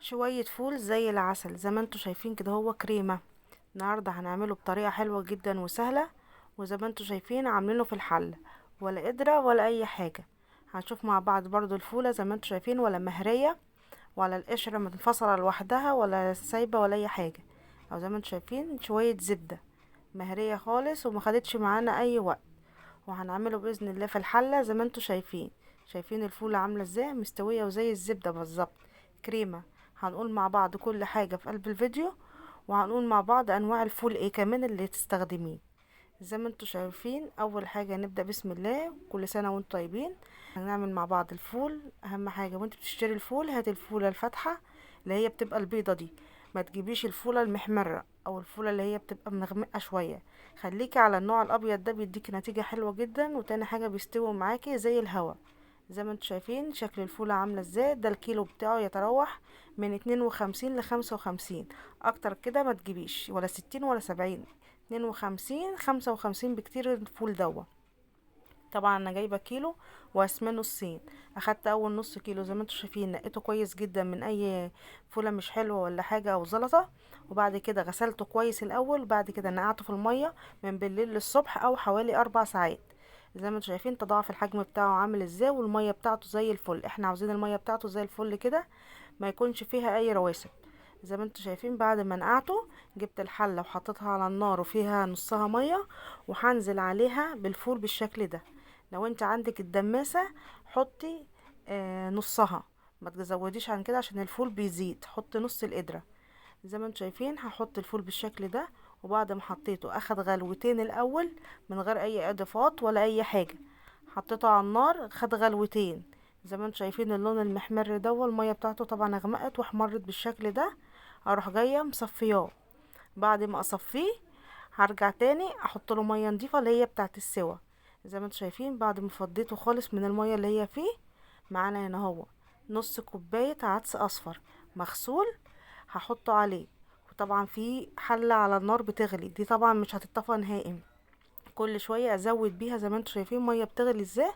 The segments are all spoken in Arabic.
شوية فول زي العسل زي ما انتوا شايفين كده، هو كريمة. النهاردة هنعمله بطريقة حلوة جدا وسهلة، وزي ما انتوا شايفين عاملينه في الحلة، ولا قدرة ولا اي حاجة. هنشوف مع بعض برضو الفولة زي ما انتوا شايفين، ولا مهرية ولا القشرة منفصلة لوحدها ولا سايبة ولا اي حاجة. او زي ما انتوا شايفين شوية زبدة مهرية خالص ومخدتش معانا اي وقت. وهنعمله باذن الله في الحلة زي ما انتوا شايفين الفولة عاملة ازاي مستوية وزي الزبدة بالظبط، كريمة. هنقول مع بعض كل حاجة في قلب الفيديو، وهنقول مع بعض انواع الفول ايه كمان اللي تستخدميه. زي ما انتوا شايفين، اول حاجة نبدأ بسم الله، كل سنة وانتوا طيبين. هنعمل مع بعض الفول. اهم حاجة وانت بتشتري الفول، هات الفولة الفاتحة اللي هي بتبقى البيضة دي، ما تجيبيش الفولة المحمرة او الفولة اللي هي بتبقى مغمقة شوية. خليكي على النوع الابيض ده، بيديكي نتيجة حلوة جدا. وتاني حاجة بيستوي معاكي زي الهوا. زي ما انتوا شايفين شكل الفولة عاملة ازاي. ده الكيلو بتاعه يتراوح من 52 ل55. اكتر كده ما تجيبيش، ولا 60 ولا 70. 52 55 بكتير الفول دوا. طبعا انا جايبه كيلو وقسماه نصين. اخدت اول نص كيلو زي ما انتوا شايفين، نقيته كويس جدا من اي فوله مش حلوه ولا حاجه او زلطه. وبعد كده غسلته كويس الاول، وبعد كده نقعته في الميه من بالليل للصبح او حوالي 4 ساعات. زي ما انتوا شايفين تضاعف الحجم بتاعه عامل ازاي، والميه بتاعته زي الفل. احنا عاوزين الميه بتاعته زي الفل كده، ما يكونش فيها اي رواسب. زي ما انتوا شايفين بعد ما نقعته، جبت الحله وحطيتها على النار وفيها نصها ميه، وهنزل عليها بالفول بالشكل ده. لو انت عندك الدماسة حطي نصها، ما تزوديش عن كده عشان الفول بيزيد. حطي نص القدرة. زي ما انتم شايفين هحط الفول بالشكل ده. وبعد ما حطيته اخد غلوتين الاول من غير اي اضافات ولا اي حاجة. حطيته على النار خد غلوتين. زي ما انتم شايفين اللون المحمر ده، المية بتاعته طبعا اغمقت واحمرت بالشكل ده. اروح جاية مصفياه. بعد ما اصفيه هرجع تاني احط له ميه نضيفه اللي هي بتاعه السوا. زي ما انتم شايفين بعد ما فضيته خالص من الميه اللي هي فيه، معانا هنا هو نص كوبايه عدس اصفر مغسول، هحطه عليه. وطبعا في حله على النار بتغلي، دي طبعا مش هتطفى نهائي. كل شويه ازود بيها زي ما انتم شايفين ميه بتغلي ازاي.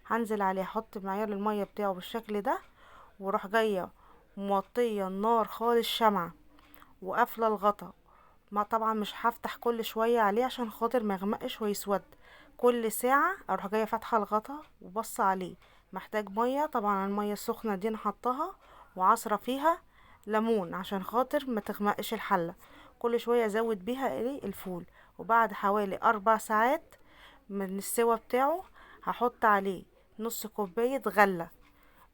هنزل عليه احط معيار الميه بتاعه بالشكل ده، واروح جايه موطيه النار خالص شمعة، وقافله الغطا. ما طبعا مش هفتح كل شوية عليه عشان خاطر ما يغمقش ويسود. كل ساعة اروح جاية فاتحة الغطا وبص عليه. محتاج مية، طبعا المية السخنة دي نحطها وعصرة فيها ليمون عشان خاطر ما تغمقش الحلة. كل شوية ازود بيها ايه الفول. وبعد حوالي 4 ساعات من السوا بتاعه، هحط عليه نص كوباية غلة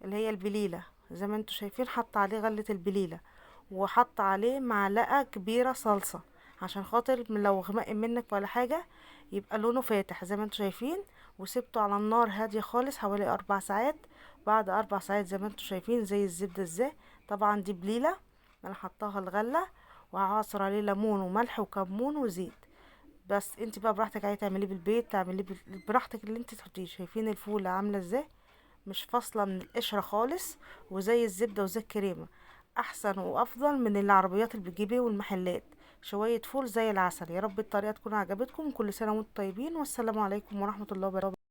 اللي هي البليلة. زي ما انتوا شايفين حط عليه غلة البليلة، وحط عليه معلقة كبيرة صلصة عشان خاطر لو غمق منك ولا حاجة يبقى لونه فاتح زي ما انتوا شايفين. وسبته على النار هادية خالص حوالي 4 ساعات. بعد 4 ساعات زي ما انتوا شايفين زي الزبدة ازاي. طبعا دي بليلة انا حطاها الغلة، وهعصر عليه ليمون وملح وكمون وزيت. بس انت بقى براحتك، عايزه تعمليه بالبيت تعمليه براحتك اللي انت تحطيه. شايفين الفولة عاملة ازاي مش فاصلة من القشرة خالص، وزي الزبدة وزي الكريمة. احسن وافضل من العربيات اللي بتجيبيه والمحلات. شوية فول زي العسل. يا رب الطريقة تكون عجبتكم. كل سنة وانتم طيبين، والسلام عليكم ورحمة الله وبركاته.